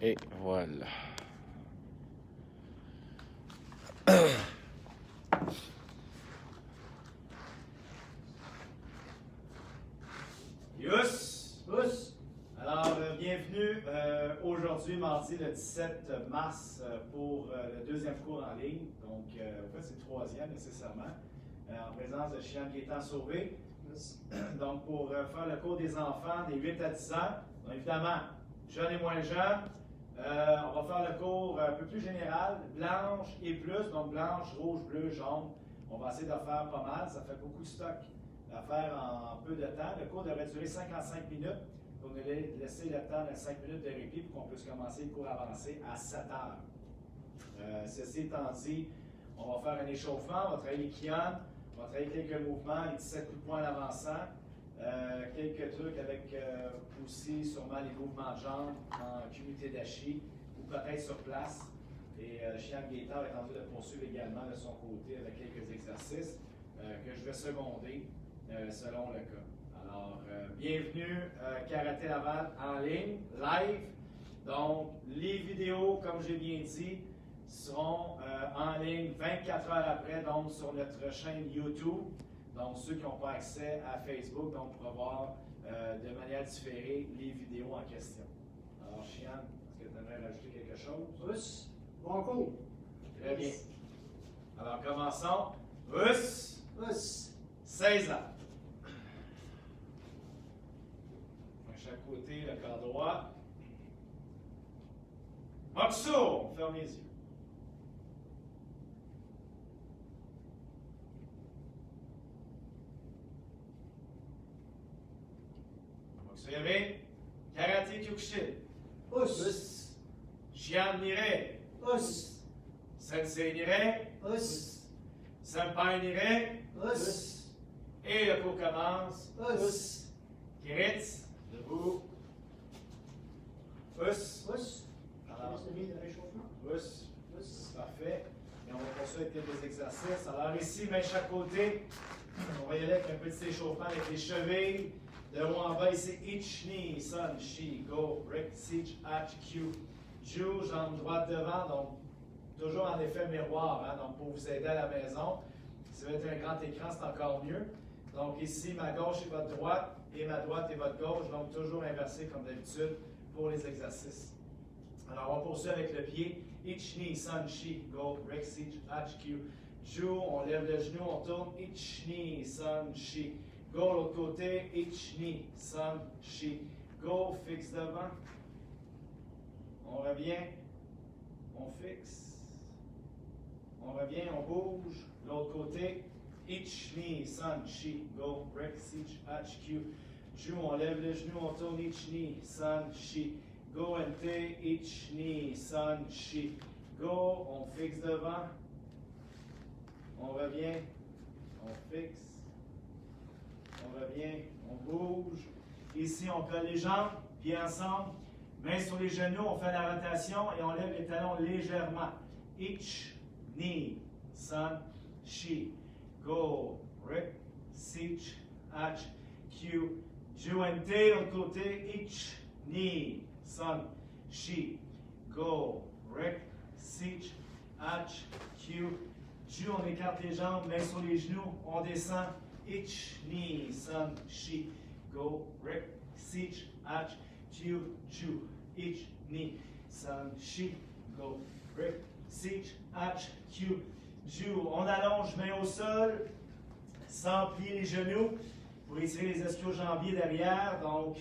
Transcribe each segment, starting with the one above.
Et voilà. Yus! Alors, bienvenue aujourd'hui, mardi le 17 mars, pour le deuxième cours en ligne. Donc, en fait, c'est le troisième nécessairement, en présence de Chian Gaétan Sauvé. Donc, pour faire le cours des enfants des 8 à 10 ans, donc, évidemment, jeunes et moins jeunes, on va faire le cours un peu plus général, blanche et plus, donc blanche, rouge, bleu, jaune. On va essayer de faire pas mal, ça fait beaucoup de stock à faire en peu de temps. Le cours devrait durer 55 minutes. Donc, on va laisser le temps de 5 minutes de répit pour qu'on puisse commencer le cours avancé à 7 heures. Ceci étant dit, on va faire un échauffement, on va travailler les kions, on va travailler quelques mouvements, les 17 coups de poing en avançant, quelques trucs avec aussi sûrement les mouvements de jambes en kumité dashi ou peut-être sur place. Et Chian Gaétan va être en train de poursuivre également de son côté avec quelques exercices que je vais seconder selon le cas. Alors, bienvenue Karaté Laval en ligne, live. Donc, les vidéos, comme j'ai bien dit, seront en ligne 24 heures après, donc sur notre chaîne YouTube. Donc, ceux qui n'ont pas accès à Facebook, donc pourront voir de manière différée les vidéos en question. Alors, Chian, est-ce que tu aimerais rajouter quelque chose? Russe, bon cours. Très bien. Alors, commençons. Russe, 16 ans. À chaque côté, le corps droit. Moxo, on ferme les yeux. Moxo Yabe, Karaté Kyokushin. Us, Chian Nire, us, Sensei Nire, us, Senpai Nire. us, Et le cours commence. us, Kiritz, debout. Us. us. Alors, Je laisse le réchauffement. us. Us, Parfait. Et on va poursuivre avec quelques exercices. Alors ici, main chaque côté. On va y aller avec un petit échauffement avec les chevilles. De haut en bas, ici, each knee, sun, shi, go, break, sich, hatch, Q. Ju, jambe droite devant, donc toujours en effet miroir, hein, donc pour vous aider à la maison. Si vous avez un grand écran, c'est encore mieux. Donc ici, ma gauche est votre droite et ma droite est votre gauche, donc toujours inversé comme d'habitude pour les exercices. Alors, on va poursuivre avec le pied. Each knee, sun, shi, go, break, sich, hatch, Q. Ju, on lève le genou, on tourne. Each knee, sun, shi. Go, l'autre côté. Each knee, sun, shi. Go, fixe devant. On revient. On fixe. On revient, on bouge. L'autre côté. Each knee, sun, shi. Go, break, sich, hatch, Q. Ju, on lève le genou, on tourne. Each knee, sun, shi. Go, NT, each knee, sun, shi. Go, on fixe devant. On revient. On fixe. On revient. On bouge. Ici, on colle les jambes, pieds ensemble. Mains sur les genoux, on fait la rotation et on lève les talons légèrement. Each knee, sun, shi. Go, rip, sich, hatch, Q. Ju, NT, l'autre côté. Each knee, sun, shi. Go, rip, sich, hatch, Q. Ju, on écarte les jambes, mains sur les genoux, on descend. Each knee, sun, shi. Go, rip, sich, hatch, Q. Ju. Each knee, sun, shi. Go, rip, sich, hatch, Q. Ju. On allonge, main au sol, sans plier les genoux, pour étirer les ischio-jambiers derrière. Donc,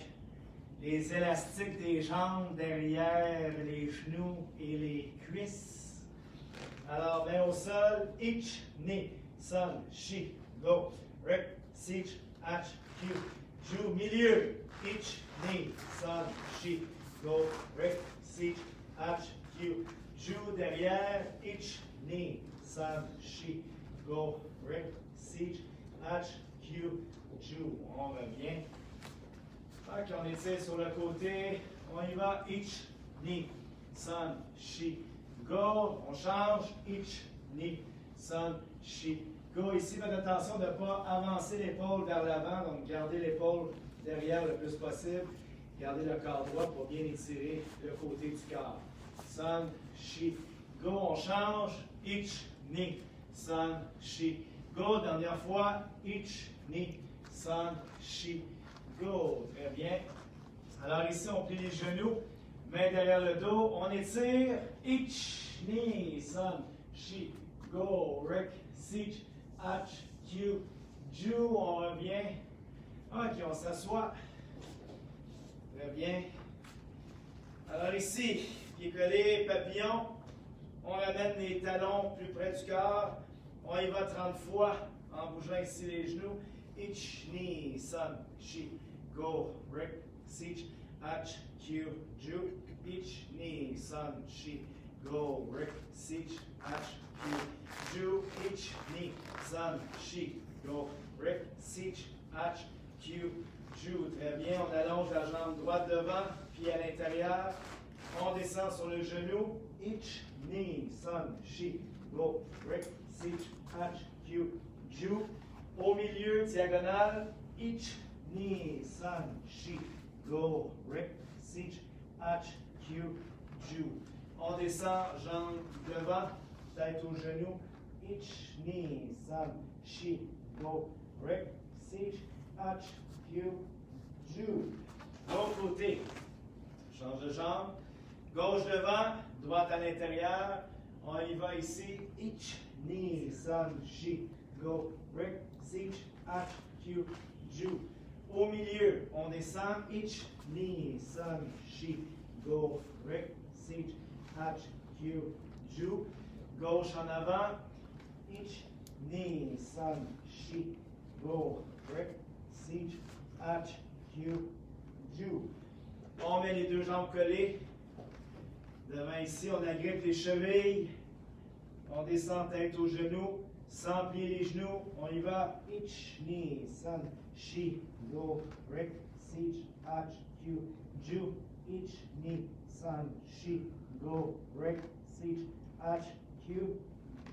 les élastiques des jambes derrière les genoux et les cuisses. Alors, main au sol, each knee, sun, shi, go, rip, sich, hatch, Q. Ju, milieu, each knee, sun, shi, go, rip, sich, hatch, Q. Ju, derrière, each knee, sun, shi, go, rip, sich, hatch, Q. Ju, on revient. Donc, on étire sur le côté. On y va. Each knee, sun, shi, go. On change. Each knee, sun, shi, go. Ici, faites attention de ne pas avancer l'épaule vers l'avant. Donc, gardez l'épaule derrière le plus possible. Gardez le corps droit pour bien étirer le côté du corps. Sun, Shi, Go. On change. Ich, Ni. Sun, Shi, Go. Dernière fois. Ich, Ni. Sun, Shi, Go. Très bien. Alors ici, on plie les genoux. Main derrière le dos. On étire. Ich, Ni. Sun, Shi, Go. Rick, Sich, Ach, Q, Ju. On revient. OK, on s'assoit. Très bien. Alors ici, pied collé, papillon. On ramène les talons plus près du corps. On y va 30 fois en bougeant ici les genoux. Ich, Ni, Sun, Shi, Go, Rick, Sich, Ach, Q, Ju. Ich, Ni, Sun, Shi, Go, Rick, Sich, Ach, Q, Ju. Ich, Ni, Sun, Shi, Go, Rick, Sich, Ach, Q, Ju. Très bien. On allonge la jambe droite devant, pied à l'intérieur. On descend sur le genou. Ich, Ni, Sun, Shi, Go, Rick, Sich, Ach, Q, Ju. Au milieu, diagonale. Ich, Ni, Sun, Shi, Go, Rick, Sich, Ach, Q, Ju. On descend, jambe devant, tête au genou. Ich, Ni, Sun, Shi, Go, Rick, Sich, Ach, Q, Ju. L'autre côté. Change de jambe. Gauche devant, droite à l'intérieur. On y va ici. Ich, Ni, Sun, Shi, Go, Rick, Sich, Ach, Q, Ju. Au milieu, on descend. Ich, Ni, Sun, Shi, Go, Rick, Sich, Ach, Q, Ju. Gauche en avant. Ich, Ni, Sun, Shi, Go, Rick, Sich, Ach, Q, Ju. On met les deux jambes collées. Devant ici, on agrippe les chevilles. On descend tête aux genoux. Sans plier les genoux. On y va. Ich, Ni, Sun, Shi, Go, Rick, Sich, Ach, Q, Ju. Ich, Ni, Sun, Shi, Go, Rick, Sich, Ach, Q,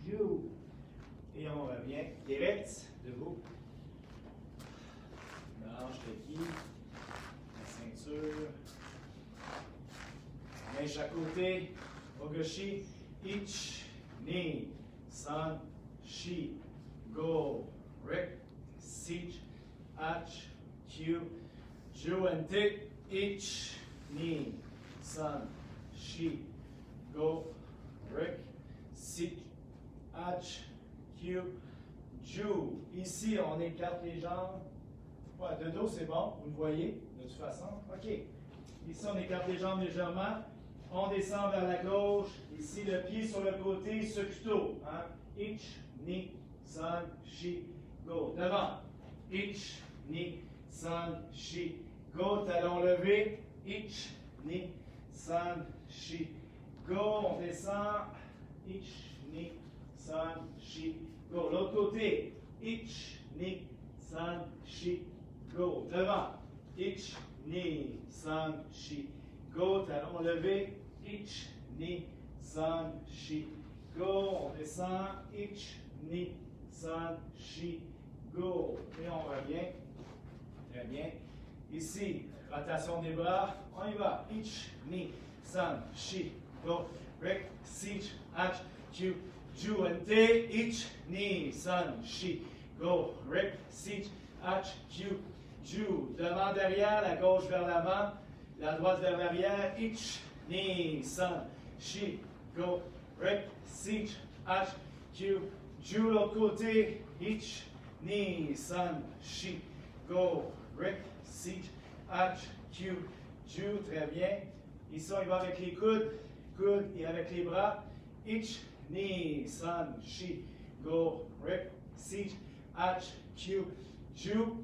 Ju. Et on revient direct, debout. Mélange le ki, la ceinture. Main chaque côté. Ogoshi. Ich, Ni, Sun, Shi, Go, Rick, Sich, Ach, Q, Ju. And tick. Ich, Ni, Sun, Shi, Go, Rick, Sich, Ach, Q, Ju. Ici, on écarte les jambes. Ouais, de dos, c'est bon. Vous le voyez, de toute façon. OK. Ici, on écarte les jambes légèrement. On descend vers la gauche. Ici, le pied sur le côté, Sokuto. Hein? Ich, Ni, Sun, Shi, Go. Devant. Ich, Ni, Sun, Shi, Go. Talon levé. Ich, Ni, Sun, Shi, Go. On descend. Ich, Ni, Sun, Shi, Go. L'autre côté. Ich, Ni, Sun, Shi, Go. Devant. Ich, Ni, Sun, Shi, Go. Talon levé. Ich, Ni, Sun, Shi, Go. On descend. Ich, Ni, Sun, Shi, Go. Et on revient. Très bien. Ici, rotation des bras. On y va. Ich, Ni, Sun, Shi, Go. Rick, Sich, Ach, Q, Ju. And T. Ich, Ni, Sun, Shi, Go. Rick, Sich, Ach, Q, Ju. Devant, derrière, la gauche vers l'avant, la droite vers l'arrière. Ich, Ni, Sun, Shi, Go, Rick, Sich, Ach, Q, Ju. L'autre côté. Ich, Ni, Sun, Shi, Go, Rick, Sich, Ach, Q, Ju. Très bien. Ici, on y va avec les coudes. Coudes et avec les bras. Ich, Ni, Sun, Shi, Go, Rick, Sich, Ach, Q, Ju.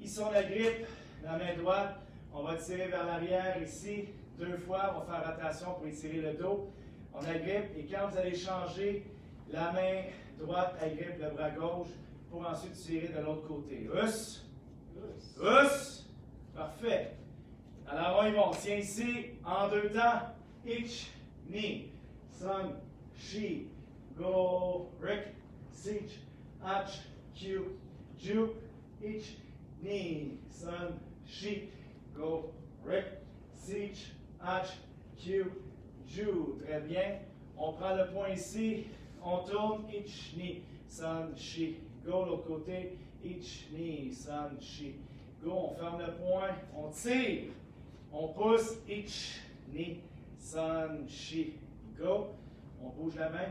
Ici, on agrippe la main droite. On va tirer vers l'arrière ici. 2 fois. On va faire rotation pour étirer le dos. On agrippe. Et quand vous allez changer, la main droite agrippe le bras gauche pour ensuite tirer de l'autre côté. Us. Us. Parfait. Alors, on y va. On tient ici en 2 temps. Ich, Ni, Sun, Shi, Go, Rick, Sich, Ach, Q, Ju. Ich, Ni, Sun, Shi, Go, Rick, Sich, H, Q, Ju. Très bien. On prend le point ici. On tourne. Ich, ni, san, shi. Go, l'autre côté. Ich, ni, san, shi. Go, on ferme le point. On tire. On pousse. Ich, ni, san, shi. Go. On bouge la main.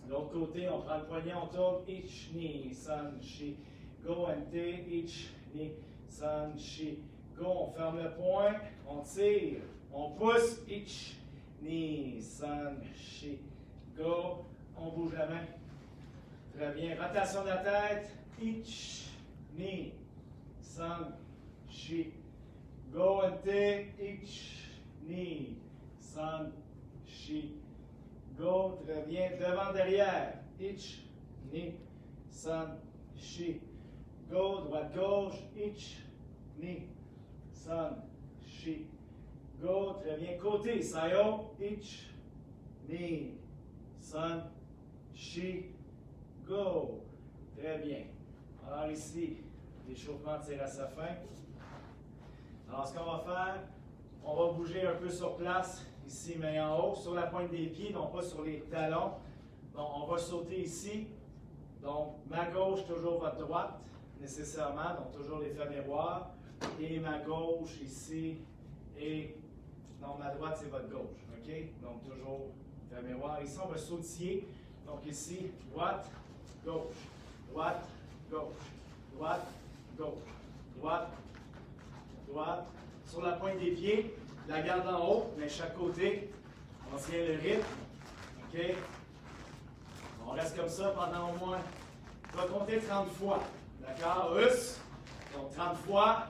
L'autre côté, on prend le poignet, on tourne. Ich, ni, san, shi. Go, NT. Ich, ni, san, shi. Go, on ferme le point. On tire. On pousse. Ich, ni, san, shi. Go. On bouge la main. Très bien. Rotation de la tête. Ich, ni, san, shi. Go, NT. Ich, ni, san, shi. Go, très bien. Devant, derrière. Ich, ni, san, shi. Go, droite, gauche. Ich, ni, san, shi. Go, très bien. Côté, sayo. Ich, ni, san, shi. Go. Très bien. Alors ici, l'échauffement tire à sa fin. Alors ce qu'on va faire, on va bouger un peu sur place, ici, main en haut, sur la pointe des pieds, non pas sur les talons. Donc on va sauter ici. Donc ma gauche, toujours votre droite, nécessairement, donc toujours les faits miroirs. Et ma gauche ici, et non, ma droite c'est votre gauche, ok? Donc toujours fait miroir. Ici on va sautiller. Donc ici, droite, gauche, droite, gauche, droite, gauche, droite, droite. Sur la pointe des pieds, la garde en haut, mais chaque côté, on tient le rythme. OK? On reste comme ça pendant au moins, on va compter 30 fois. D'accord? Us. Donc 30 fois.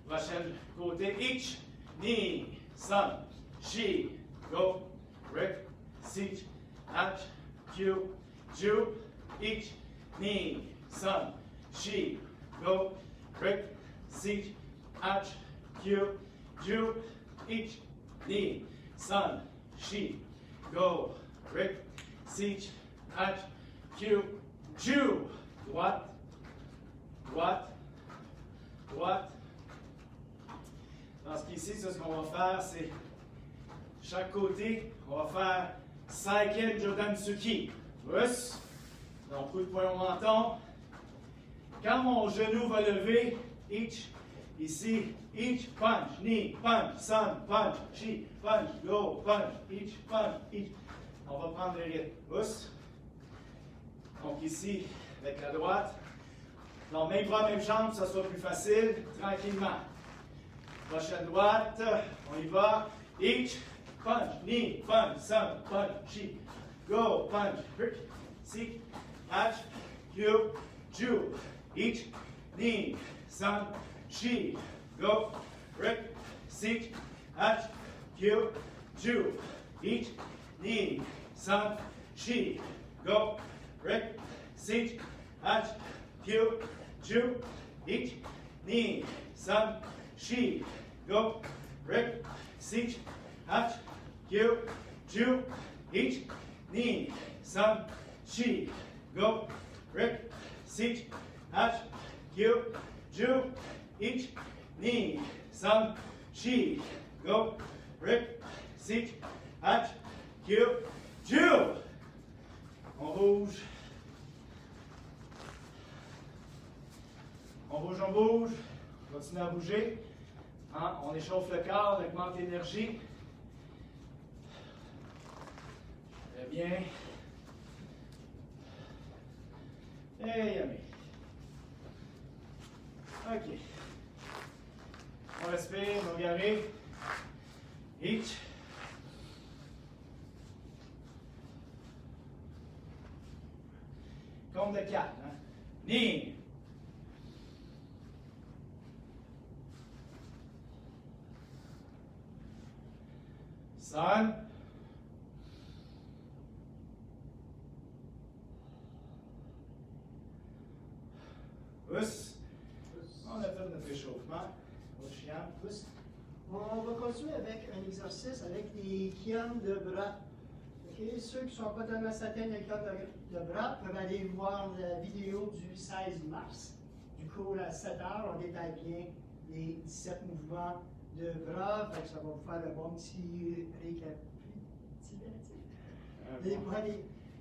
Prochaine côté. Ich, ni, san, shi, go, Rick, sich, H, Q, Ju, ich, ni, san, shi, go, Rick, sich, H, Q, Ju, ich, ni, san, shi, go, Rick, sich, H, Q, Ju. Droite, droite, droite. Dans ce qui-ci, ce qu'on va faire, c'est chaque côté, on va faire Saiken Jodansuki. Us. Donc, coup de poing au menton. Quand mon genou va lever, ich, ici, ich, punch, knee, punch, sun, punch, chi, punch, go, punch, ich, punch, ich. On va prendre le rythme. Us. Donc, ici, avec la droite. Donc, même bras, même jambe, que ça soit plus facile, tranquillement. Prochaine droite, on y va. Ich, punch, knee, punch, sun, punch, chi. Go, punch, rick, seek, H, Q, Ju. Ich, knee, sun, chi. Go, rick, seek, H, Q, Ju. Ich, knee, sun, chi. Go, rick, seek, H, Q, Ju. Ich, knee, sun, chi. Go, Rick, sich, H, Q, Ju, ich, ni, san, chi. Go, Rick, sich, H, Q, Ju, ich, ni, san, chi. Go, Rick, sich, H, Q, Ju. On bouge. On bouge, on bouge. On continue à bouger. Hein? On échauffe le corps, on augmente l'énergie. Très bien. Et yummy. OK. On respire, on garde. Each. Compte de 4. Hein? Ni. Sun. Us. On a fait notre échauffement. Us. On va continuer avec un exercice avec les kions de bras. Okay? Ceux qui ne sont pas tellement certains des kions de bras peuvent aller voir la vidéo du 16 mars. Du cours à 7 heures, on détaille bien les 17 mouvements de bras, fait que ça va vous faire un bon petit récapitulatif.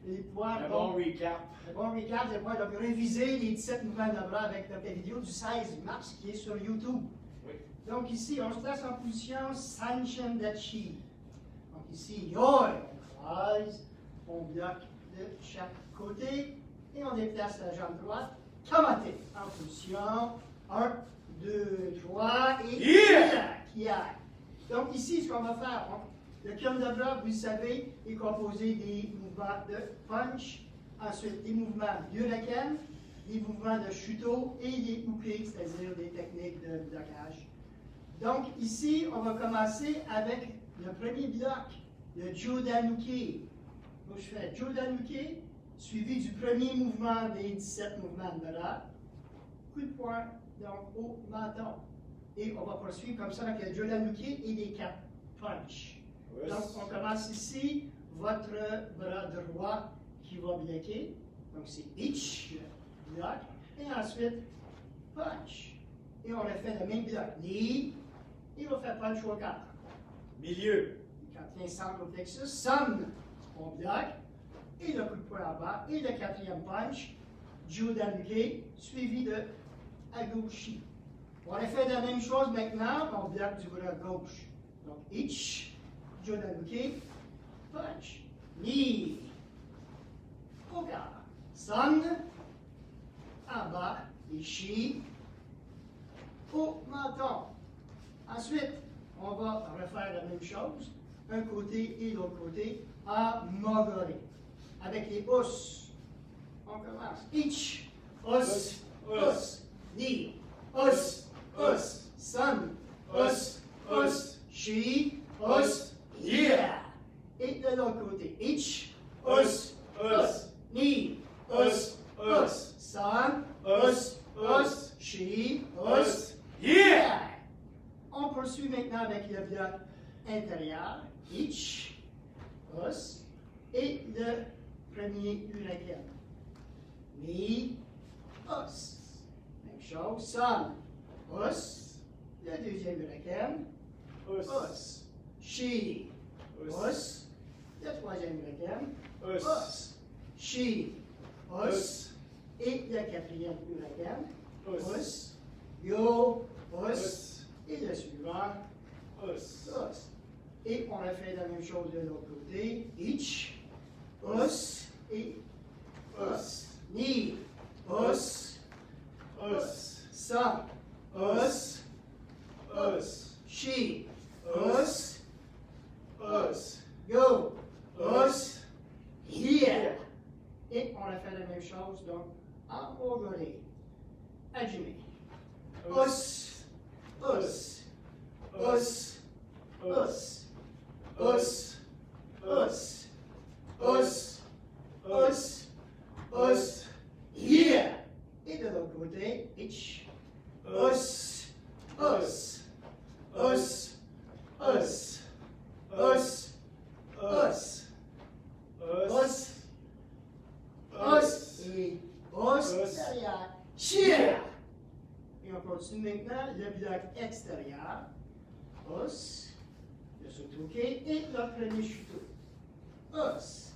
Les poids, Un bon recap. un bon recap des poids. Donc, réviser les 17 mouvements de bras avec notre vidéo du 16 mars qui est sur YouTube. Oui. Donc, ici, on se place en position Sanchin Dachi. Donc, ici, Yoi, on croise, on bloque de chaque côté et on déplace la jambe droite. Kamate, en position 1, 2, 3 et Kiai. Donc, ici, ce qu'on va faire, le kion de bras, vous le savez, est composé des mouvements de punch, ensuite des mouvements d'Uraken, des mouvements de Shuto et des Uke, c'est-à-dire des techniques de blocage. Donc, ici, on va commencer avec le premier bloc, le Jodanuke. Donc, je fais Jodanuke, suivi du premier mouvement des 17 mouvements de bras. Coup de poing, donc au menton. Et on va poursuivre comme ça avec le Jodanuke et les 4 punch. Oui. Donc, on commence ici, votre bras droit qui va bloquer. Donc, c'est each, bloc. Et ensuite, punch. Et on refait le même bloc. Knee. Et on fait punch au 4. Milieu. Quatrième centre au plexus. Sun. On bloque. Et le coup de poing en bas. Et le quatrième punch. Jodanuke, suivi de Agoshi. On refait la même chose maintenant. On bloque du bras gauche. Donc, each. Jodanuke, punch, knee, oga, sun, en bas, ishi, au menton. Ensuite, on va refaire la même chose, un côté et l'autre côté, à mogori, avec les os. On commence. Each, os, os, knee, os, os, sun, os, os, shi, os, yeah! Et de l'autre côté. Each, os, os, knee, os, os, sun, os, os, she, os, yeah! On poursuit maintenant avec le bloc intérieur. Each, os, et le premier huracan. Knee, os. Même chose. Sun, os. Le deuxième huracan. Os. She, os, le troisième huracan, os, she, os, et le quatrième huracan, os, yo, os, et le suivant, os. Et on refait la même chose de l'autre côté, each, os, et os, knee, os, sun, os, she, os, go, os, here. Et on a fait la même chose, donc, en mogori. Hajime. Os, os, os, os, os, os, os, os, os, here. Et de l'autre côté, each, os, os, os, os, os, os, os, os, et os derrière, cheer. Et on continue maintenant le bloc extérieur, os, le sotoke et le premier chuto. Os.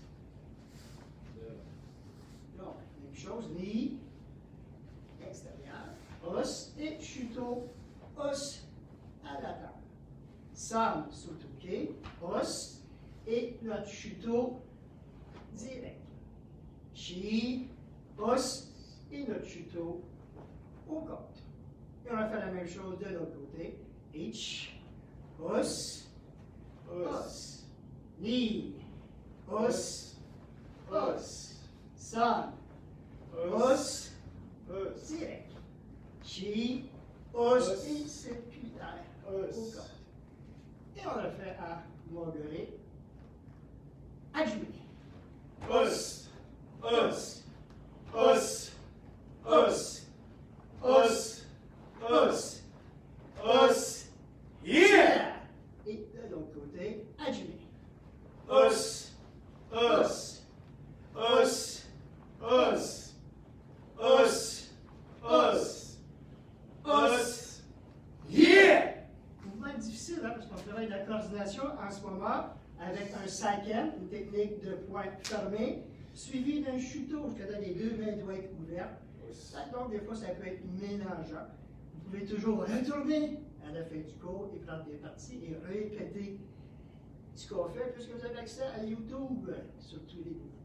Donc, même chose, knee, extérieur, os et chuto, os à la table. Sam, sotoke, os, et notre chuto direct. Chi, os, et notre chuto au côté. Et on va faire la même chose de l'autre côté. Each, os, os, knee, os, os, sun, os, direct. Chi, os, et circulaire au côté. Et on le fait à mogori. Hajime. Os, os, os, os, os, os, os, yeah! Et de l'autre côté, hajime. Os, os, os, os, os, os, os, yeah! Mouvement difficile, hein, parce qu'on travaille la coordination en ce moment avec un saken, une technique de point fermé, suivi d'un chuteau, c'est-à-dire les deux mains doivent être ouvertes. Donc, des fois, ça peut être mélangeant. Vous pouvez toujours retourner à la fin du cours et prendre des parties et répéter ce qu'on fait, puisque vous avez accès à YouTube sur tous les mouvements.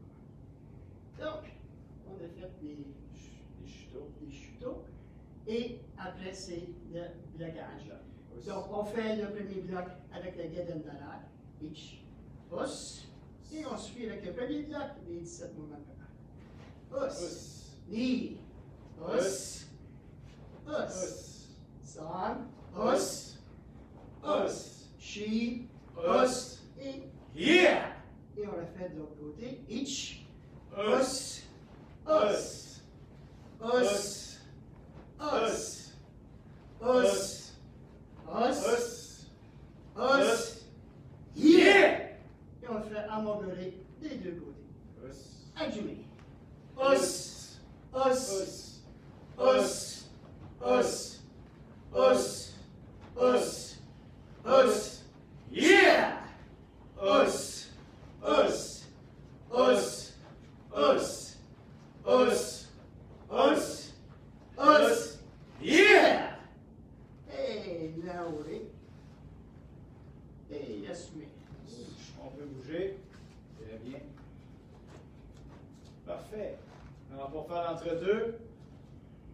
Donc, on a fait des chuteaux. Et après, c'est le blocage. Donc, on fait le premier bloc avec le Gedendarat, each, os, et on suit avec le premier bloc les 17 mouvements de pas. Os, ni, os, os, son, os, os, she, os, et Yeah! Et on le fait de l'autre côté, each, os, os, os, os, os, os, os, yeah! Et on le fait amoguer des deux côtés. Adjumé. Os, os, os, os, os, os, os, yeah! Os, os, os, os, os, os, os, yeah! Hey, Lauré. Hey, Yasmine. On peut bouger. Très bien. Parfait. Alors, pour faire l'entre-deux,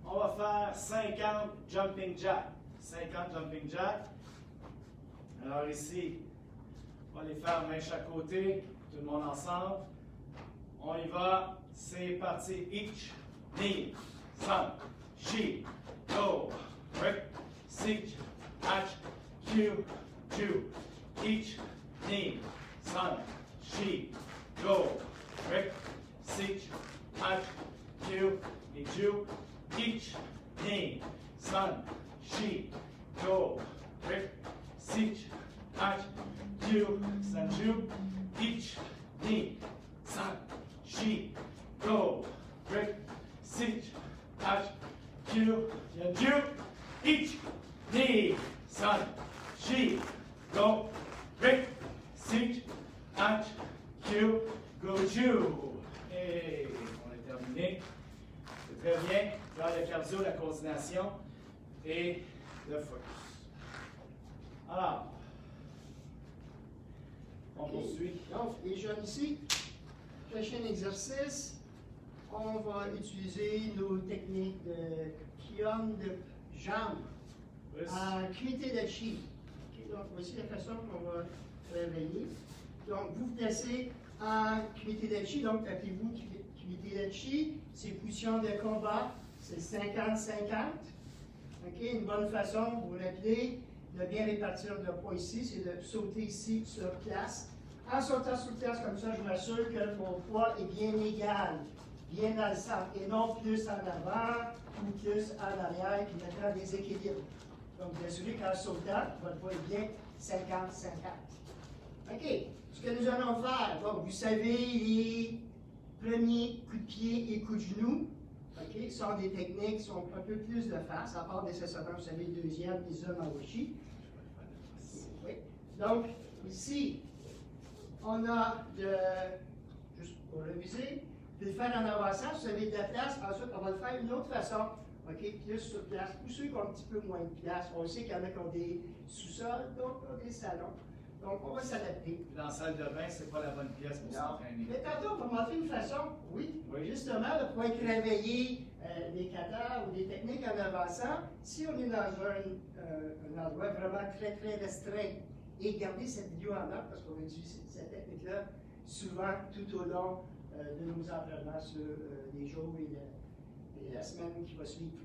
on va faire 50 jumping jack. 50 jumping jack. Alors ici, on va les faire main chaque côté, tout le monde ensemble. On y va. C'est parti. Each, knee, sun, she, go, break, sit, catch, cue, do. Each, knee, sun, she, go, break, sit, catch, cue, et do. Each, knee, sun, she, go, break, sit, catch, cue, sun, do. Each, knee, sun, she, go, break, sit, catch, cue, and do. Each, knee, sun, she, go, break, sit, catch, cue, go, do. Et on est terminé. C'est très bien. Faire le cardio, la coordination et le focus. Alors, on poursuit. Donc, les jeunes ici, prochain exercice, on va utiliser nos techniques de kion de jambes en kumite de chi. Okay, donc, voici la façon qu'on va travailler. Donc, vous vous placez en kumite de chi, donc appelez-vous kumite de chi, c'est position de combat, c'est 50-50. Okay, une bonne façon, vous l'appelez, de bien répartir le poids ici, c'est de sauter ici sur place. En sautant sur place comme ça, je m'assure que mon poids est bien égal, bien dans le centre, et non plus en avant ou plus en arrière, qui mettra des équilibres. Donc, vous assurez qu'en sautant, votre poids est bien 50-50. OK. Ce que nous allons faire, donc, vous savez, les premiers coups de pied et coups de genou, OK, sont des techniques qui sont un peu plus de face, à part nécessairement, vous savez, le deuxième, les hommes en washi. Oui. Donc, ici, on a de, juste pour réviser, de le faire en avançant, vous avez de la place, ensuite on va le faire d'une autre façon, OK, plus sur place. Pour ceux qui ont un petit peu moins de place, on sait qu'il y en a qui ont des sous-sols, d'autres des salons. Donc, on va s'adapter. Dans la salle de bain, c'est pas la bonne pièce pour s'entraîner. Mais tantôt, on va montrer une façon, oui. Justement, pour être réveiller des katas ou des techniques en avançant, si on est dans un endroit vraiment très, très restreint, et gardez cette vidéo en note parce qu'on va utiliser cette technique-là souvent tout au long de nos entraînements sur les jours et la semaine qui va suivre.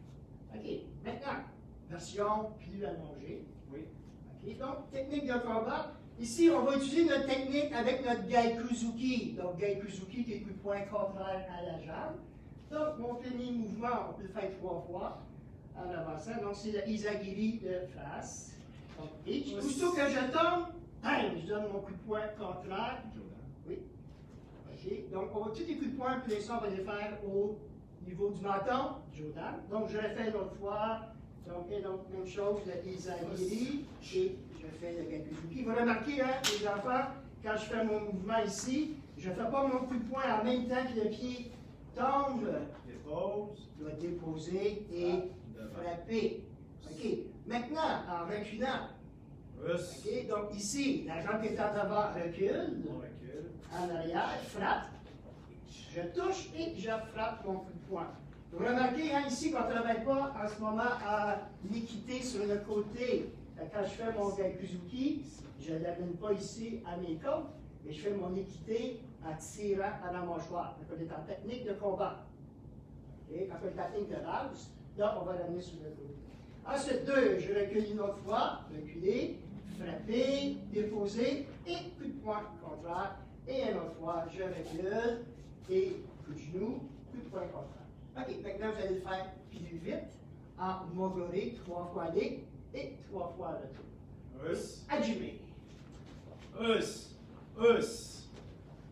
OK, maintenant, version plus allongée. Oui. OK, donc, technique de combat. Ici, on va utiliser notre technique avec notre Gaikuzuki. Donc, Gaikuzuki qui est coup de poing contraire à la jambe. Donc, mon premier mouvement, on peut le faire 3 fois en avançant. Donc, c'est le Izagiri de face. Donc, aussitôt que je tombe, bang, je donne mon coup de poing contraire. Oui. OK. Donc, tous les coups de poing, pour l'instant, on va les faire au niveau du menton, Jodan. Donc, je le fais l'autre fois Donc, même chose, le Izagiri, et je fais le Gakuzuki. Vous remarquez, hein, les enfants, quand je fais mon mouvement ici, je ne fais pas mon coup de poing en même temps que le pied tombe. Dépose. Je dois déposer et frapper. OK. Maintenant, en reculant. Us. OK. Donc ici, la jambe qui est en avant recule. On recule. En arrière, frappe. Je touche et je frappe mon coup de poing. Vous remarquez hein, ici qu'on ne travaille pas en ce moment à l'équité sur le côté. Quand je fais mon Gakuzuki, je ne l'amène pas ici à mes côtes, mais je fais mon équité en tirant à la mâchoire. Donc on est en technique de combat. Okay? Quand on est en technique de base, là on va l'amener sur le côté. Ensuite, 2, je recule une autre fois, reculer, frapper, déposer et coup de poing contraire. Et une autre fois, je recule et coup de genou, coup de poing contraire. OK, maintenant vous allez le faire plus vite en mogori 3 fois aller et 3 fois retour. Us. Hajime. Us. Us.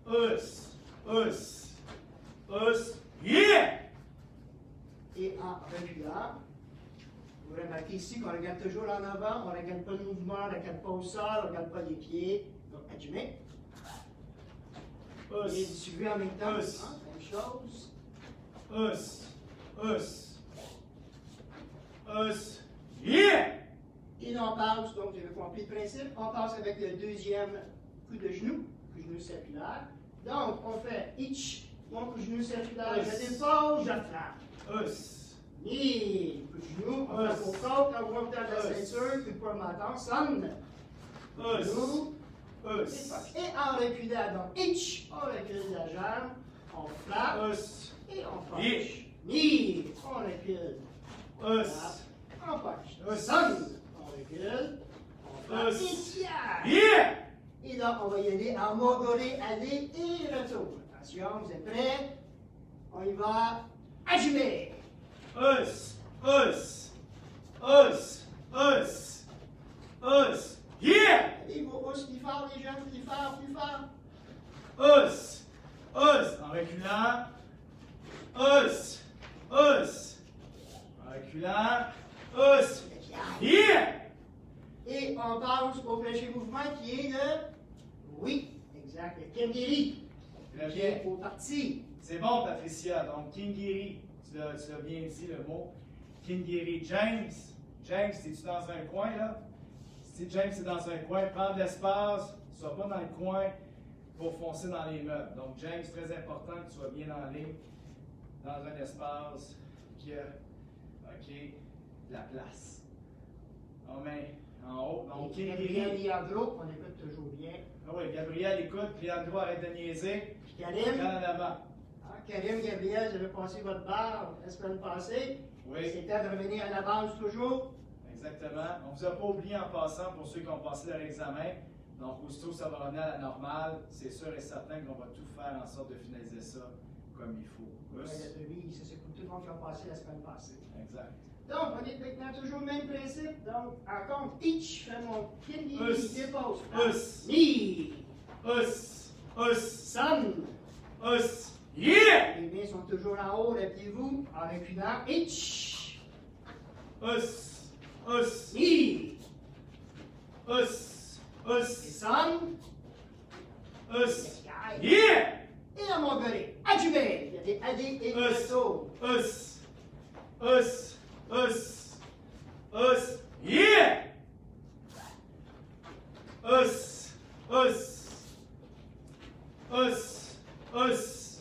Us. Us. Us. Yeah! Et en reculant, vous remarquez ici qu'on regarde toujours en avant, on ne regarde pas le mouvement, on ne regarde pas au sol, on ne regarde pas les pieds. Donc, hajime. Et Us. distribuer en même temps, Us. hein, même chose. Us. Us. Us. Yeah! Et on passe, donc vous avez compris le principe, on passe avec le deuxième coup de genou circulaire. Donc, on fait each, mon coup de genou circulaire, je dépose, je frappe. Us. Et coup de genou, on frappe au côte, on voit dans la ceinture, coup de poing menton, sonne. Us. Genou, Us. et en reculant, donc each, on recule la jambe, on frappe, Us. et on Yeah. punch. Knee, on recule, Us. on punch. Us. Sonne, on recule, on frappe, Us. et tiens. Yeah! Et là, on va y aller en mogoré, aller et retour. Attention, vous êtes prêts? On y va. Hajime! Us. Us. Us. Us. Us. Yeah! Allez, vos pouces plus fort, les jeunes, plus fort, plus fort. Us. Us. En reculant. Us. Us. En reculant. Us. Yeah! Et on passe au prochain mouvement qui est le... Oui, exact, le Kengiri. Très bien. Au parti. C'est bon, Patricia. Donc, Kingiri, tu l'as bien dit le mot. Kingiri. James, es-tu dans un coin là? Si James est dans un coin, prends de l'espace, ne sois pas dans le coin pour foncer dans les meubles. Donc, James, très important que tu sois bien en ligne, dans un espace qui a, de la place. On met en haut. Donc, Gabriel Kingiri. Leandro, on écoute toujours bien. Ah oui, Gabriel écoute, Leandro arrête de niaiser. Puis Karim, Prends en avant. Karim, Gabriel, j'avais passé votre barre la semaine passée. Oui. C'est temps de revenir à la base toujours. Exactement. On ne vous a pas oublié en passant pour ceux qui ont passé leur examen. Donc, aussitôt que ça va revenir à la normale, c'est sûr et certain qu'on va tout faire en sorte de finaliser ça comme il faut. Oui, ça c'est pour tout le monde qui a passé la semaine passée. Exact. Donc, on est maintenant toujours le même principe. Donc, en compte, each, fais mon pied, Us. dépose. Us. Knee. Us. Us. Sun. Us. Yeah! Les mains sont toujours en haut, rappelez-vous, en reculant. Each. Us. Us. Knee. Us. Et Us. sun. Us. Sky. Yeah! Et en mongolais. Hajime. Il y a des adé et Us. retour. Us. Us. Us. Us. Yeah! Us. Us. Us. Us.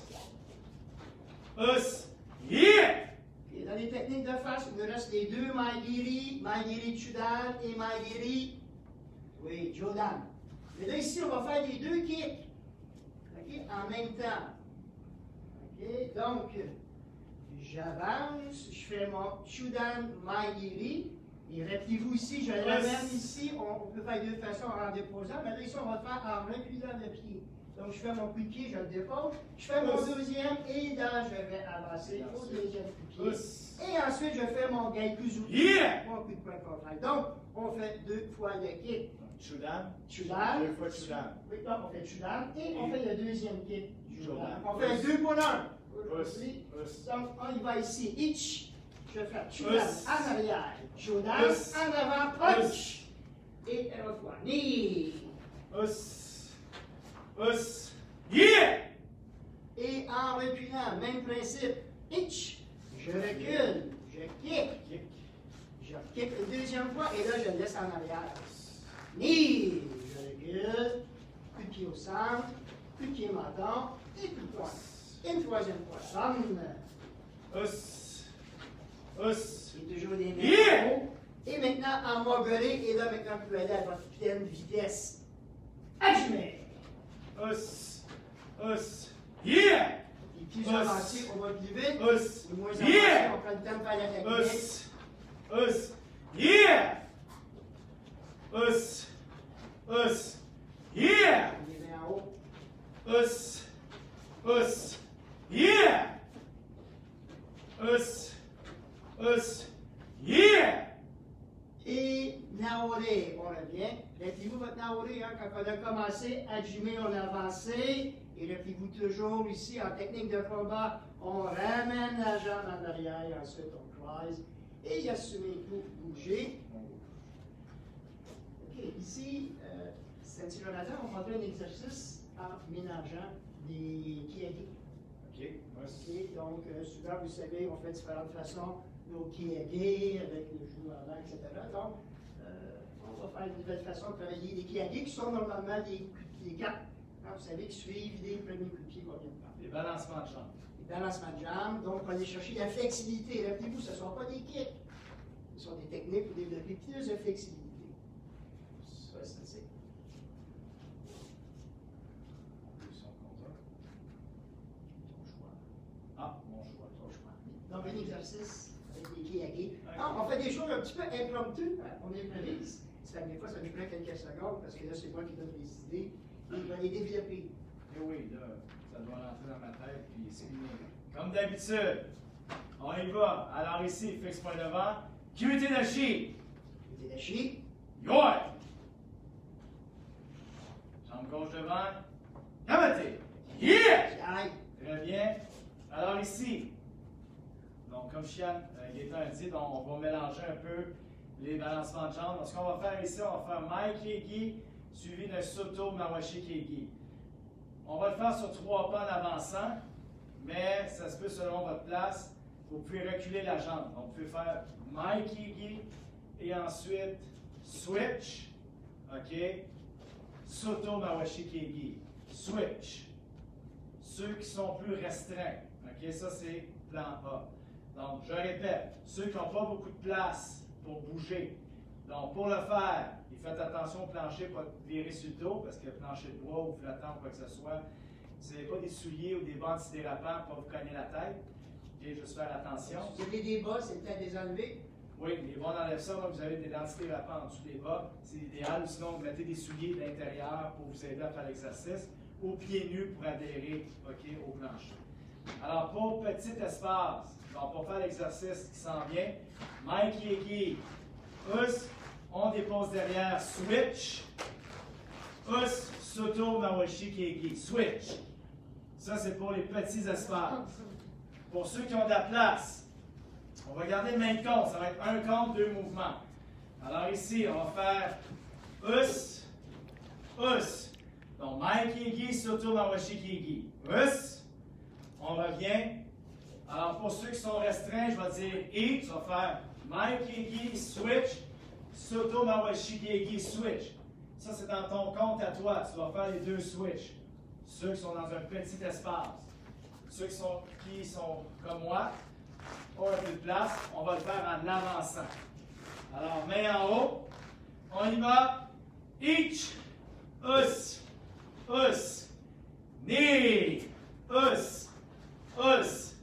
Us. Yeah! Et dans les techniques de face, il nous reste les deux Maigiri Chudan et Maigiri, oui, Jodan. Mais là, ici, on va faire les deux kicks. OK, en même temps. OK, donc, j'avance, je fais mon Chudan Maigiri. Et rappelez-vous ici, je l'amène ici, on peut faire de deux façons en déposant, mais là, ici, on va le faire en reculant le pied. Donc, je fais mon coup de pied, je le dépose. Je fais mon deuxième et là, je vais avancer au deuxième coup de pied. Et ensuite, je fais mon Gaikuzuki, Yeah! mon coup de poing contraire. Donc, on fait deux fois le kick. Chudan. Chudan. Deux fois Chudan. Oui, donc on fait Chudan et on fait le deuxième kick. Jodan. On fait deux pour un. Us. Us. Donc, on y va ici. Each. Je fais Chudan Us. en arrière. Showdown, en avant, punch. Et une autre fois, knee. Yeah! Et en reculant, même principe. Hitch. Je recule, je kick. Je kick une deuxième fois et là, je laisse en arrière. Knee. Je recule. Coup de pied au centre. Coup de pied menton. Et coup de poing. Une troisième fois. Sonne. Et toujours des mains Yeah! en haut. Et maintenant, en mogolé. Et là, maintenant, vous pouvez aller à votre pleine vitesse. Ajumé. Yeah! Et plus avancé, on va plus vite. Us. Et moins avancé, Yeah! on prend le temps de faire la technique. Yeah! Yeah! Les mains en haut. Yeah! Yeah! Et Naoré, on revient. Rappelez-vous votre Naoré, hein, quand on a commencé, Hajime, on a avancé. Et rappelez-vous toujours ici, en technique de combat, on ramène la jambe en arrière et ensuite on croise. Et assumez pour bouger. OK, ici, c'est on va faire un exercice en mélangeant des kiagis. OK, donc, souvent, vous savez, on fait différentes façons nos kiagis avec le genou avant, etc. Donc, on va faire une nouvelle façon de travailler les kiagis qui sont normalement les quatre, hein, vous savez, qui suivent les premiers coups de pied qu'on vient de faire. Les balancements de jambes. Les balancements de jambes, donc on va aller chercher la flexibilité. Rappelez-vous, ce ne sont pas des kicks, ce sont des techniques pour développer plus de flexibilité. Ça, c'est ton choix. Donc, un exercice avec les kiagis. On fait des choses un petit peu impromptues, hein, on improvise. Ça, des fois, ça nous prend quelques secondes parce que là, c'est moi qui donne les idées. Et il va les développer. Et oui, là, ça doit rentrer dans ma tête, puis c'est fini. Comme d'habitude, on y va. Alors ici, fixe-moi devant. Kyuté dashi. Kyuté dashi. Yoi. Jambe gauche devant. Yamate. Yeah! Très bien. Alors ici, donc comme Chian Gaétan a dit, donc, on va mélanger un peu les balancements de jambes. Donc ce qu'on va faire ici, on va faire Mai Keigi suivi d'un Soto Mawashi Keigi. On va le faire sur 3 pas en avançant, mais ça se peut selon votre place. Vous pouvez reculer la jambe. Donc vous pouvez faire Mai Keigi et ensuite switch. OK? Soto Mawashi Keigi. Switch. Ceux qui sont plus restreints. OK? Ça, c'est plan A. Donc, je répète, ceux qui n'ont pas beaucoup de place pour bouger. Donc, pour le faire, faites attention au plancher, pas virer sur le dos, parce que plancher de bois ou flottant ou quoi que ce soit, si vous n'avez pas des souliers ou des bas antidérapants pour pas vous cogner la tête. OK? Juste faire attention. Si vous avez des bas, c'est peut-être des enlever. Oui, les bas, on enlève ça. Moi, vous avez des antidérapants en dessous des bas. C'est idéal. Ou sinon, vous mettez des souliers de l'intérieur pour vous aider à faire l'exercice. Ou pieds nus pour adhérer, OK, au plancher. Alors, pour petit espace, donc pour faire l'exercice qui s'en vient, Mike Yegi, us, on dépose derrière, switch, us, Soto Mawashi Kegi, switch. Ça, c'est pour les petits espaces. Pour ceux qui ont de la place, on va garder le même compte. Ça va être un compte, 2 mouvements. Alors ici, on va faire us, us. Donc, Mike Kegi, Soto Mawashi Kegi. Us. On revient. Alors, pour ceux qui sont restreints, je vais dire eat. Ça va faire Mike Kegi, switch. Soto Mawashi Kegi, switch. Ça, c'est dans ton compte à toi. Tu vas faire les 2 switches. Ceux qui sont dans un petit espace. Ceux qui sont comme moi, ont un peu de place, on va le faire en avançant. Alors, main en haut. On y va. Each. Us. Us. Knee. Us. Us.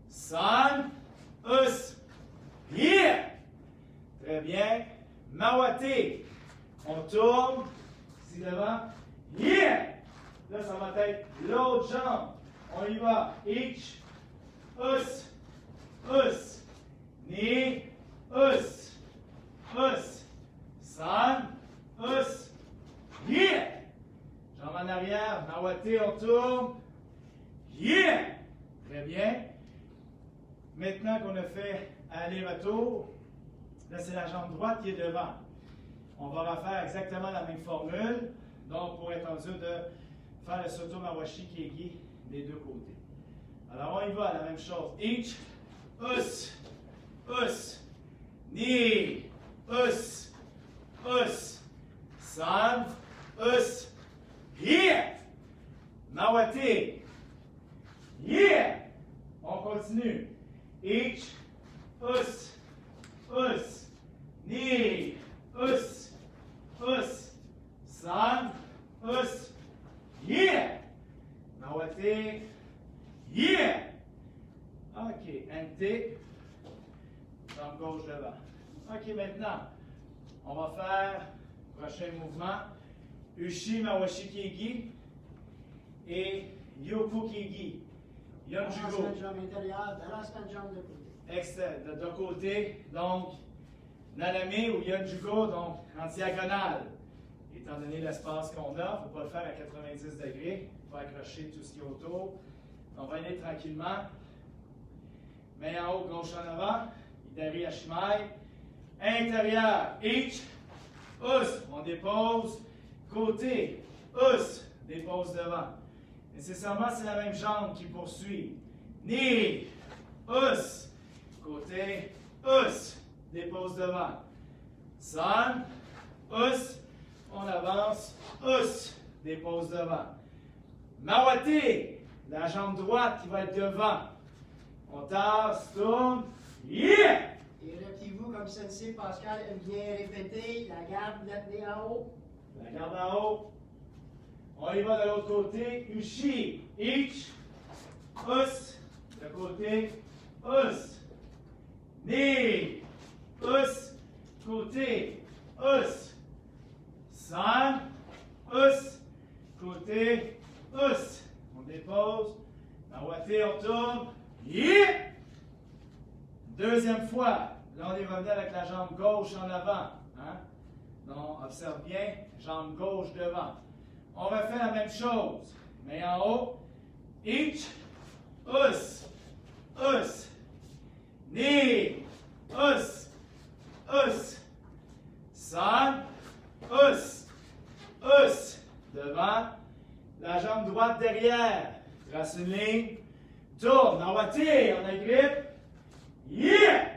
San. Us. Yeah. Très bien. Mawate. On tourne. Ici devant. Yeah. Là, ça va être l'autre jambe. On y va. Each. Us. Us. Knee. Us. Us. San. Us. Yeah. Jambe en arrière. Mawate, on tourne. Yeah. Très bien. Maintenant qu'on a fait aller-retour, Là, c'est la jambe droite qui est devant. On va refaire exactement la même formule, donc pour être en mesure de faire le Soto Mawashi Kegi des deux côtés. Alors, on y va, la même chose. Each, us, knee, us, san, us, here, Mawate, here. On continue. Each, us, knee, us, san, us, here. Mawate, here. OK, NT. Jambe gauche devant. OK, maintenant, on va faire, prochain mouvement, Ushi Mawashi Kegi et Yoku Kegi. Yonjugo. Balancement de jambe intérieure, balancement de jambe de côté. Excellent. De côté, donc, Naname ou Yonjugo, donc en diagonale. Étant donné l'espace qu'on a, il ne faut pas le faire à 90 degrés. Il faut accrocher tout ce qui est autour. On va y aller tranquillement. Main en haut, gauche en avant. Idari Hashimai. Intérieur, each, us. On dépose. Côté, us. Dépose devant. Nécessairement, c'est la même jambe qui poursuit. Knee, us. Côté, us. Dépose devant. San, us. On avance, us. Dépose devant. Mawate, la jambe droite qui va être devant. On tasse, tourne, yeah! Et rappelez-vous, comme Sensei Pascal aime bien répéter, la garde, vous la tenez en haut. La garde en haut. On y va de l'autre côté. Ushi, each, us. De côté, us. Knee, us. Côté, us. San, us. Côté, us. On dépose. Mawate, on tourne. Yeah! Deuxième fois. Là, on est revenu avec la jambe gauche en avant. Hein? Donc, observe bien, jambe gauche devant. On refait la même chose. Mais en haut, each, us, knee, us, san, us, devant, la jambe droite derrière, trace une ligne, tourne, Mawate, on agrippe, yeah!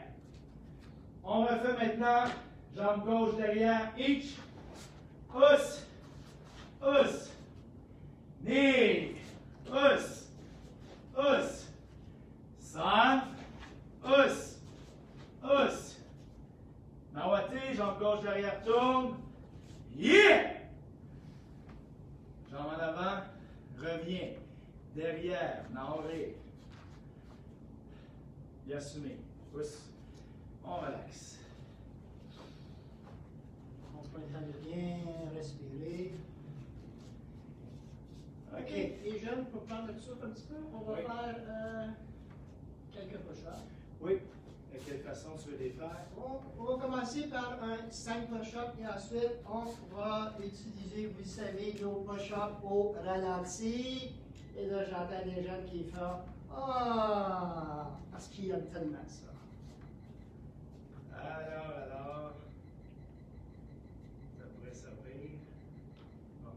On refait maintenant, jambe gauche derrière, each, us, knee, us, san, us. Mawate, jambe gauche derrière, tourne, yeah! Jambe en avant, revient, derrière, Naoré. Yasume, us. On relaxe. On prend le temps de bien respirer. OK. Les jeunes, pour prendre le souffle un petit peu, on va Oui. faire quelques push-ups. Oui. De quelle façon tu veux les faire? On va commencer par un 5 push-ups et ensuite on va utiliser, vous savez, nos push-ups au ralenti. Et là, j'entends des jeunes qui font ah, parce qu'ils aiment tellement ça. Alors, ça pourrait servir. Bon.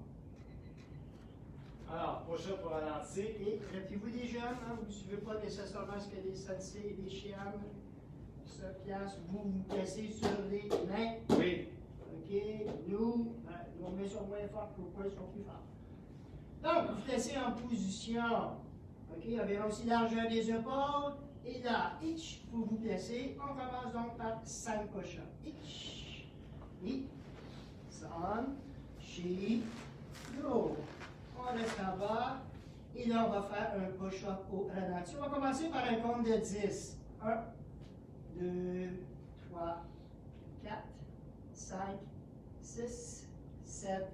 Alors, push-up pour ralentir. Et rappelez-vous des jeunes, hein, vous ne suivez pas nécessairement ce que les sensei et les chianes se placent, vous vous placez sur les mains. Oui. OK, nous, nos mains sont moins fortes, nos poings sont plus forts. Donc, vous placez en position, OK, environ aussi largeur des épaules. Et là, each, vous vous placez. On commence donc par 5 push-ups. Each, ni, san, shi, yo. On reste en bas. Et là, on va faire un push-up au ralenti. On va commencer par un compte de 10. 1, 2, 3, 4, 5, 6, 7,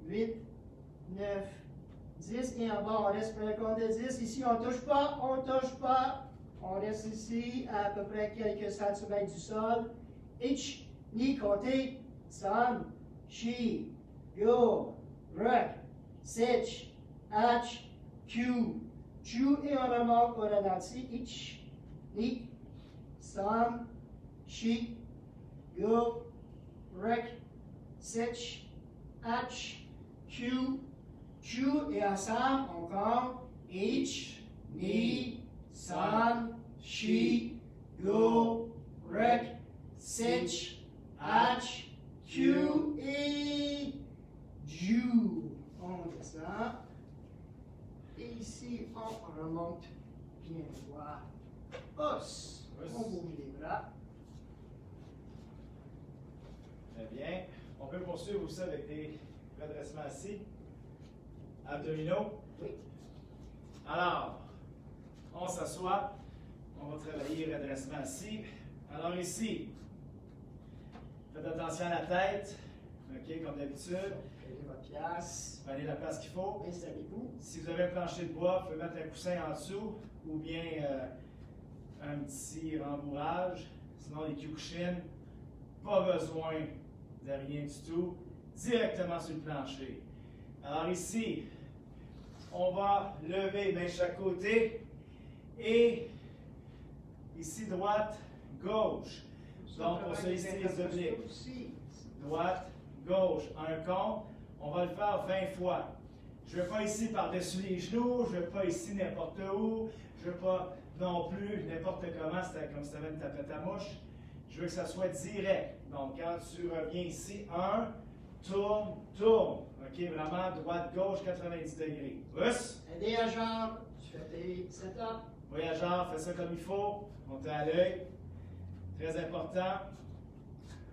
8, 9, 10. Et en bas, on reste pour un compte de 10. Ici, on ne touche pas, on ne touche pas. On reste ici à peu près quelques centimètres du sol. Each, ni, comptez. San, shi, yo, rek, sech, ach, Q, Chu, et on remonte au ralenti. Each, ni, san, shi, go, rec, sitch, hatch, Q, Q et ensemble, on compte H, knee, son, she, go, rec, sitch, hatch, Q et Jew. On descend. Et ici, on remonte bien droit. Os. On bouge les bras. Très bien. On peut poursuivre aussi avec des redressements assis. Abdominaux. Oui. Alors, on s'assoit. On va travailler redressement assis. Alors ici, faites attention à la tête. OK, comme d'habitude. Prenez votre place. Prenez la place qu'il faut. Installez-vous. Si vous avez un plancher de bois, vous pouvez mettre un coussin en dessous ou bien un petit rembourrage. Sinon, les Kyokushin, pas besoin de rien du tout. Directement sur le plancher. Alors ici, on va lever main chaque côté et ici droite, gauche. Donc on sollicite les obliques. Droite, gauche, un compte. On va le faire 20 fois. Je ne vais pas ici par-dessus les genoux, je ne vais pas ici n'importe où, je ne veux pas non plus n'importe comment, c'est comme si tu avais une tapette à mouche. Je veux que ça soit direct. Donc quand tu reviens ici, 1, tourne, tourne. OK, vraiment droite, gauche, 90 degrés. Pousse. Aidez à jambe. Tu fais tes setups. Voyageur, fais ça comme il faut. Montez à l'œil. Très important.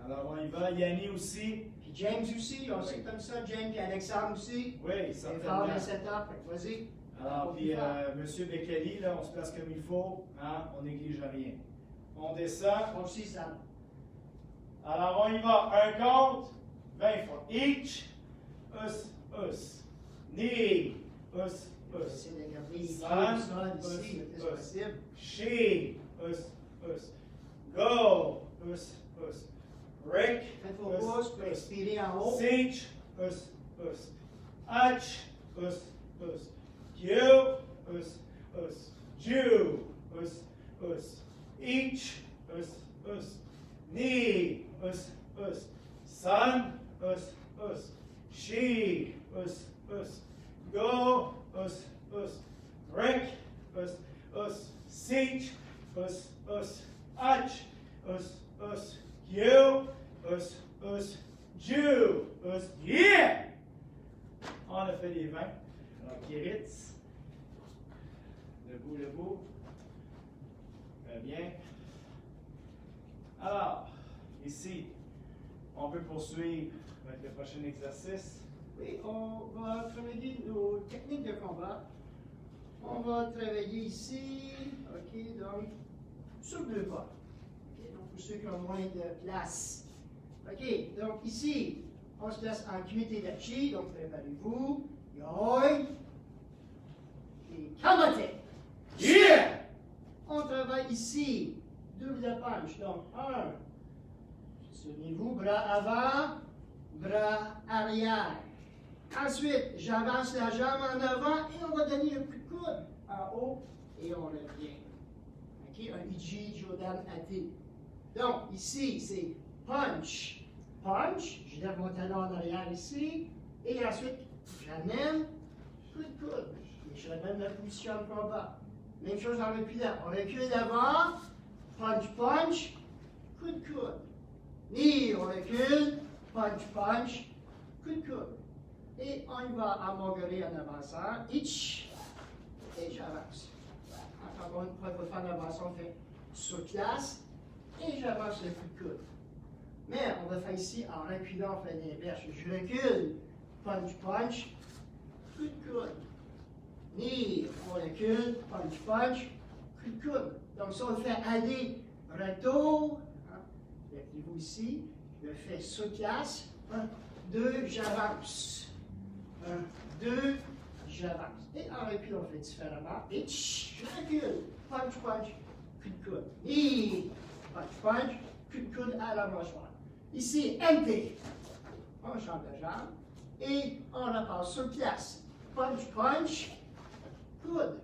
Alors, on y va. Yanni aussi. Puis James aussi, on sait comme ça. James et Alexandre aussi. Oui, C'est certainement. fort les setups. Vas-y. Alors, puis M. Bekele, là, on se place comme il faut. Hein? On néglige rien. On descend. Moi aussi, ça. Alors, on y va. Un compte. 20 fois. Each. Us, us. Knee. Us, us. Essayez de garder les Son, pieds ici le plus us. possible. She. Us, us. Go. Us, us. Rick. Faites vos pouces pour expirer en haut. Sage. Us, us. Hutch. Us, us. Q. Us, us. Jew. Us, us. Each. Us, us. Knee. Us, us. Son. Us, us. She. Us, us. Go. Us, us. Rick. Us, us. Sage. Us, us. Hutch. Us, us. Q. Us, us. Jew. Us. Yeah! On a fait les 20. Alors, Kiritz. Debout, debout. Très bien. Alors, ici, on peut poursuivre avec le prochain exercice. Oui, on va travailler nos techniques de combat. On va travailler ici, ok, donc sur 2 pas. Ok, donc pour ceux qui ont moins de place. Ok, donc ici, on se place en kumite dachi, donc préparez-vous. Yoi. Et kamate. Yeah! On travaille ici, double punch. Donc 1. Souvenez-vous, bras avant, bras arrière. Ensuite, j'avance la jambe en avant et on va donner un coup de coude en haut et on revient. OK? Un Iji Jodan Ate. Donc, ici, c'est punch. Punch. Je lève mon talon en arrière ici. Et ensuite, j'amène, coup de coude. Et je ramène la position de combat. Même chose en reculant. On recule d'avant. Punch, punch. Coup de coude. Ni, on recule. Punch, punch. Coup de coude. Et on y va à Montgomery en avançant. Itch. Et j'avance. Encore une fois, pour faire l'avancement, on fait sur place. Et j'avance le coup de coude. Mais on va faire ici en reculant, on fait l'inverse. Je recule. Punch, punch. Coup de coude. Ni, on recule. Punch, punch. Coup de coude. Donc ça, on le fait aller, retour. Mettez-vous ici. Je le fais sur place. 1, 2, j'avance. 1, 2, j'avance. Et en recul, on fait différemment. Et je recule. Punch, punch, coup de coude. Et punch, punch, coup de coude à la mâchoire. Ici, MT. On change la jambe. Et on repasse sur place. Punch, punch, coude.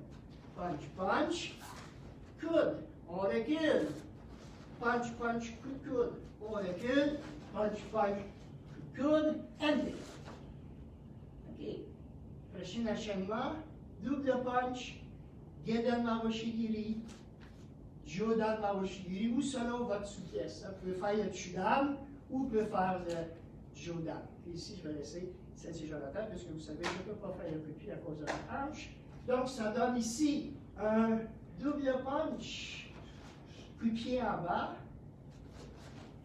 Punch, punch, coude. On recule. punch, punch, coup de coude. On recule, punch, punch, coup de coude, enter. OK. Prochain enchaînement, double punch, Gedan Maroshigiri, Jodan Maroshigiri, ou selon votre souplesse. Vous pouvez faire le Chudan ou vous pouvez faire le Jodan. Puis ici, je vais laisser celle-ci Jonathan, puisque vous savez, je ne peux pas faire le pipi à cause de la hanche. Donc, ça donne ici un double punch, pied en bas,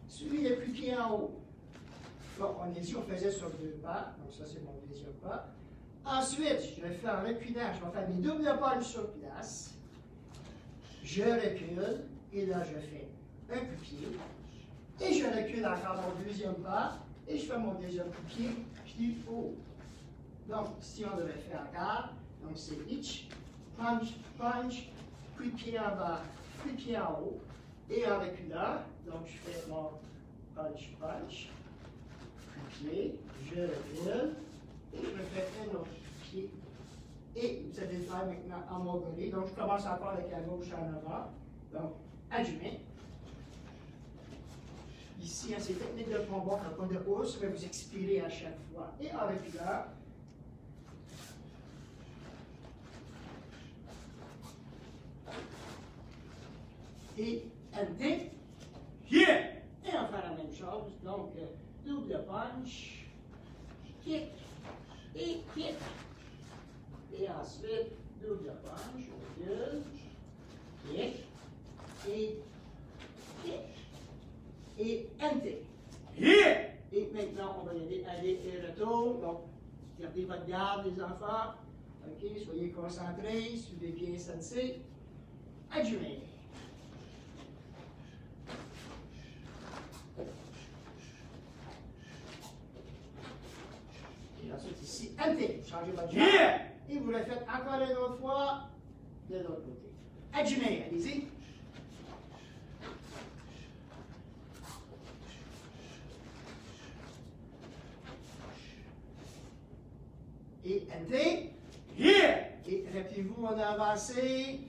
suivi de pied en haut. Bon, on a dit on faisait sur 2 pas, donc ça c'est mon deuxième pas. Ensuite, je vais faire un reculant, je vais faire mes double punch sur place. Je recule, et là je fais un coup de pied. Et je recule encore mon deuxième pas, et je fais mon deuxième coup de pied, puis haut. Donc, si on devait faire encore, donc c'est hitch, punch, punch, coup de pied en bas, coup de pied en haut, et en reculant, donc je fais mon punch, punch, coup de pied, je recule, et je me fais un autre pied. Et vous allez le faire maintenant en mongolais. Donc, je commence encore avec la gauche en avant. Donc, adjumé. Ici, c'est technique de combat, quand on de hausse, mais vous expirez à chaque fois. Et en reculant. Et enter. Yeah! Et on fait la même chose. Donc, double punch, kick et kick. Et ensuite, double punch, on recule, kick et kick. Et enter. Yeah! Et maintenant, on va y aller et retour. Donc, gardez votre garde, les enfants. OK, soyez concentrés, suivez bien sensei. Adjumé. Et ensuite ici, enter. Changez votre jambe. Yeah! Et vous le faites encore une autre fois de l'autre côté. Adjumé, allez-y. Et enter. Yeah! Et rappelez-vous, on a avancé.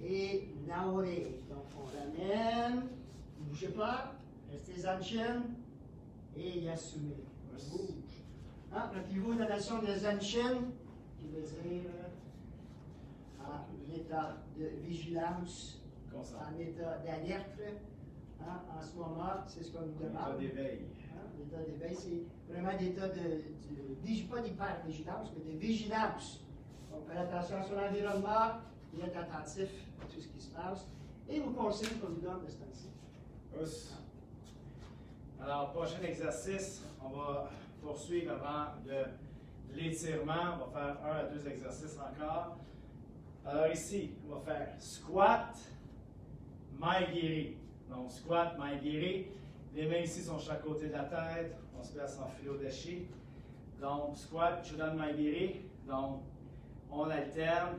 Et naore. Donc, on ramène. Ne bougez pas. Restez Zanshin. Et Yasume. On bouge. Hein? Rappelez-vous la notion de Zanshin, qui veut dire en état de vigilance, en état d'alerte. Hein? En ce moment, c'est ce qu'on nous demande. L'état d'éveil. L'état d'éveil, c'est vraiment l'état pas d'hyper-vigilance, mais de vigilance. Donc, faites attention sur l'environnement, vous êtes attentif à tout ce qui se passe, et vos conseils qu'on vous donne de ce temps-ci. Alors, prochain exercice, on va poursuivre avant de l'étirement. On va faire 1 à 2 exercices encore. Alors ici, on va faire squat, maigiri. Donc, squat, maigiri. Les mains ici sont chaque côté de la tête. On se place en filodashi. Donc, squat, Chudan Maigiri. Donc, on alterne.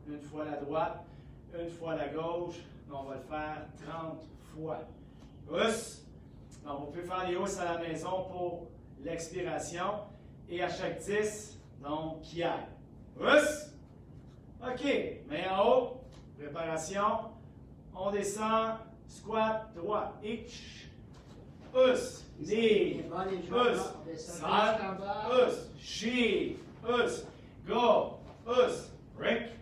Une fois la droite, une fois la gauche. Donc, on va le faire 30 fois. Us. Donc, vous pouvez faire les housses à la maison pour l'expiration. Et à chaque 10, donc, qui aille. Us. OK. Main en haut. Préparation. On descend. Squat, droit. Itch. Us. Knee. Us. Side. Us. She. Us. Go. Us. Rick.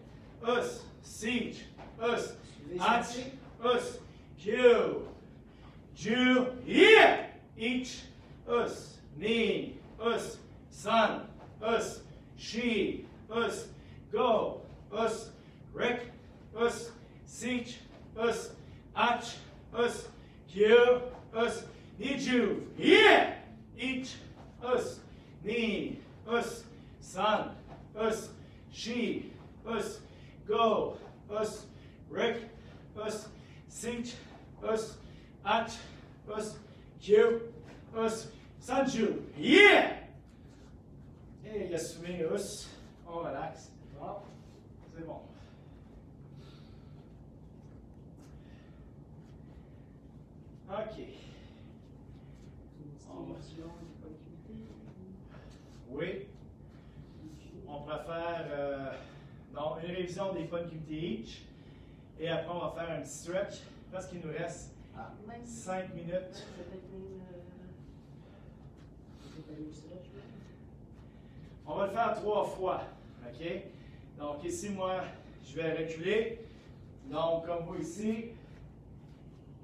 Us. Siege. Us. Atch. Us. Q. Jew. Yeah. Each. Us. Knee. Us. Son. Us. She. Us. Go. Us. Rick. Us. Siege. Us. Atch. Us. Q. Us. Need you. Yeah. Each. Us. Knee. Us. Son. Us. She. Us. Go. Us. Rick. Us. Siege. Us. Atch. Us. Q. Us. Sanju. Yeah. Et Yasume us. On relaxe. Bon. C'est bon. OK. Oui. On pourrait faire une révision des points QT each. Et après, on va faire un petit stretch parce qu'il nous reste Ah, même. 5 minutes. Peut-être même. Peut-être aller au stretch, là. On va le faire 3 fois. OK? Donc ici, moi, je vais reculer. Donc, comme vous ici.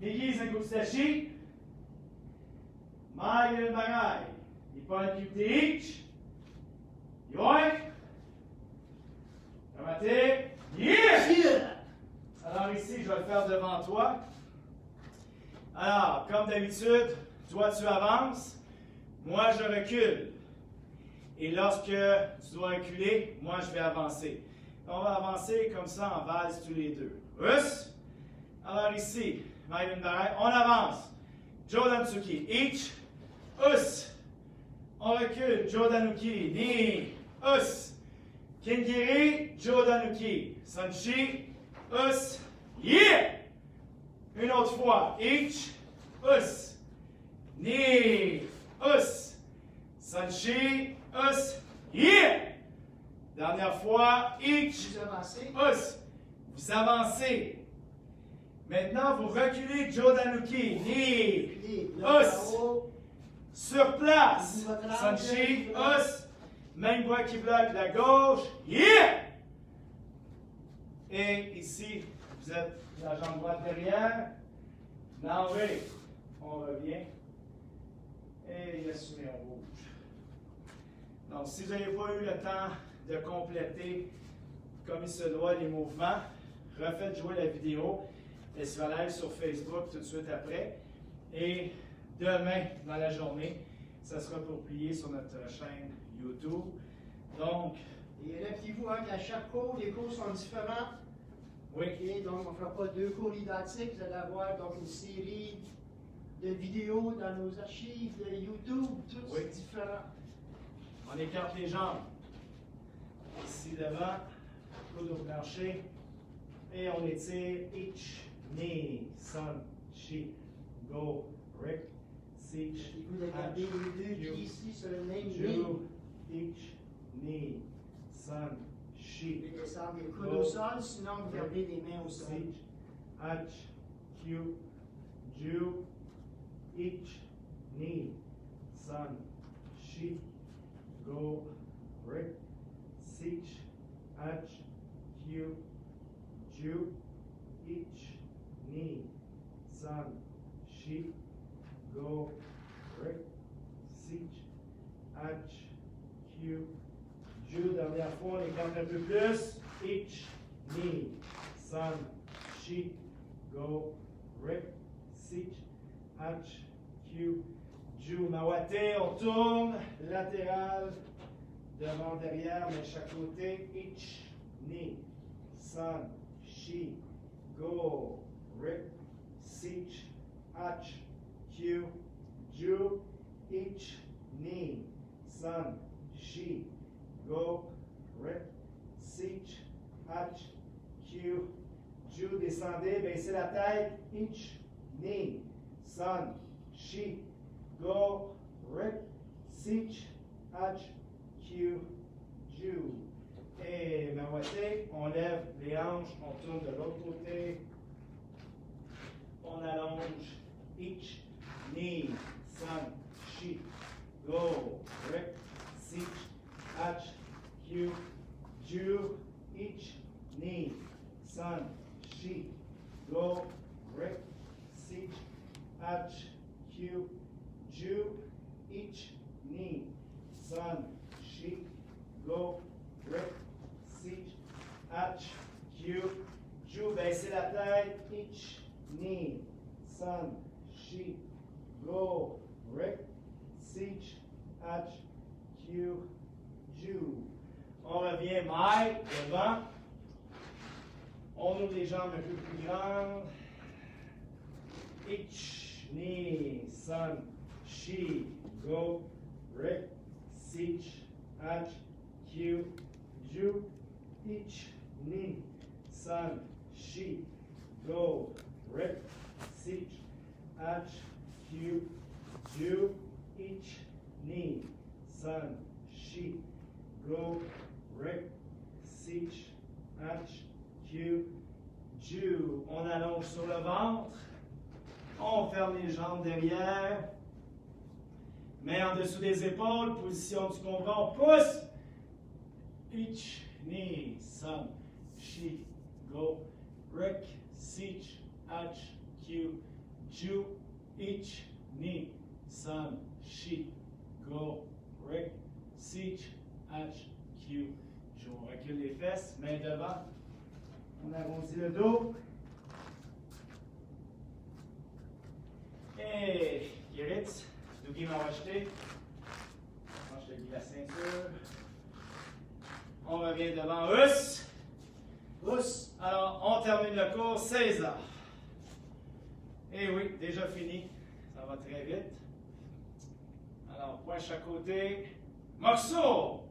Migi, Zengutsudashi. Maï, Bagaï. Ippon, Kipteich. Yoink. Kamate. Yeah! Alors ici, je vais le faire devant toi. Alors, comme d'habitude, toi tu avances, moi je recule. Et lorsque tu dois reculer, moi je vais avancer. On va avancer comme ça en valse tous les deux. Us. Alors ici, on avance. Jodansuki, ich, us. On recule, Jodanuki, ni, us. Kingiri, Jodanuki, Sanshi, us, yeah! Une autre fois, ich, us, ni, us, Sanshi, us, yeah! Dernière fois, ich, Vous avancez. us. Vous avancez. Maintenant, vous reculez, Jodanuki, ni, Pied, le us. haut. Sur place. Votre langue, Sanshi, votre- us. Même bras qui bloque la gauche. Yeah! Et ici, vous êtes la jambe droite derrière. L'enlever. On revient. Et assumez, on bouge. Donc, si vous n'avez pas eu le temps de compléter comme il se doit les mouvements, refaites jouer la vidéo. Elle sera live sur Facebook tout de suite après. Et demain, dans la journée, ça sera publié sur notre chaîne YouTube. Donc, Et rappelez-vous hein, qu'à chaque cours, les cours sont différents. oui, Ok, donc on ne fera pas 2 cours identiques. Vous allez avoir donc une série de vidéos dans nos archives de YouTube. Tout Oui. c'est différent. on écarte les jambes. Ici devant, coude au plancher. Et on étire each, knee, sun, chi, go, rip, sich, Vous de garder les deux you, pieds ici sur le même ju, ligne. each, knee, sun, chi, Et descendre les coudes au sol, sinon vous gardez les mains au sol. sich, hach, q, ju, each, knee, sun, chi, go, rip, sich, hach, q, ju, each, knee, sun, chi, go, rip, sich, hach, q, ju. Dernière fois, on écarte un peu plus. Each, knee, sun, chi, go, rip, sich, hach, q, ju. Mawate, on tourne, latéral, devant, derrière, mais chaque côté. Each, knee, sun, chi, go, rip, sich, hach, q, ju. Each, knee, sun, chi, go, rip, sich, hach, q, ju. Descendez, baissez la tête. Each, knee, sun, chi, go, rip, sich, hach, q, ju. Et Mawate, on lève les hanches, on tourne de l'autre côté. On allonge. Each, knee, sun, chi, go, rip, sich, hach, q, ju. Each, knee, sun, chi, go, rip, sich, hach, q, ju. Each, knee, sun, chi, go, rip, sich, hach, q, ju. Baissez la tête. Each, knee, sun, chi, go, rip, sich, hach, q, ju. On revient, maille, devant. On ouvre les jambes un peu plus grandes. Each, knee, sun, chi, go, rip, sich, hach, q, ju. Each, knee, sun, chi, go, rip, sich, hach, q, ju. Each, knee, sun, chi, go, rip, sich, hach, q, ju. On allonge sur le ventre. On ferme les jambes derrière. Main en dessous des épaules. Position du combat. On pousse. Ich, ni, san, shi, go, rek, sich, ach, q, ju, ich, ni, san, shi, go, rek, sich, ach, q, ju. On recule les fesses, main devant. On arrondit le dos. Et Giritz, Dougie m'a acheté. Moi, je te dis la ceinture. On revient devant Us. Us. Alors, on termine le cours, 16 heures. Et oui, déjà fini. Ça va très vite. Alors, point chaque côté. Morceau.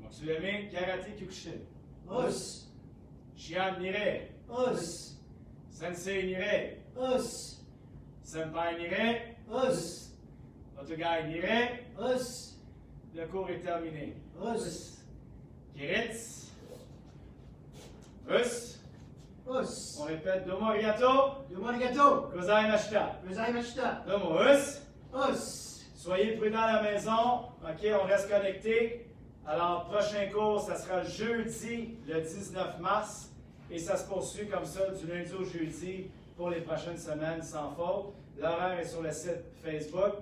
Morceau Karaté Kyokushin. Us. Shihan Nire. Us. Sensei Nire. Us. Senpai Nire. Us. Otogai Nire. Us. Le cours est terminé. Us. Kiritz. Us. Us. On répète Domo Arigato. Domo arigato. Gozaimashita. Gozaimashita. Domo Us. Us. Soyez prudents à la maison. OK, on reste connecté. Alors, prochain cours, ça sera jeudi, le 19 mars. Et ça se poursuit comme ça du lundi au jeudi pour les prochaines semaines sans faute. L'horaire est sur le site Facebook.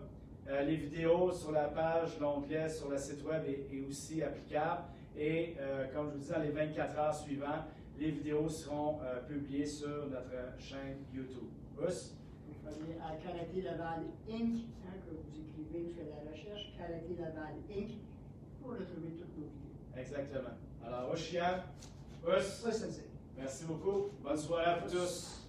Les vidéos sur la page, l'onglet sur le site web est aussi applicable. Et comme je vous dis, dans les 24 heures suivantes, les vidéos seront publiées sur notre chaîne YouTube. Us? Vous allez à Karaté Laval Inc., hein, que vous écrivez, vous faites la recherche, Karaté Laval Inc., pour retrouver toutes nos vidéos. Exactement. Alors, Oshian, Us, Us, sensei. merci beaucoup. Bonne soirée à vous tous.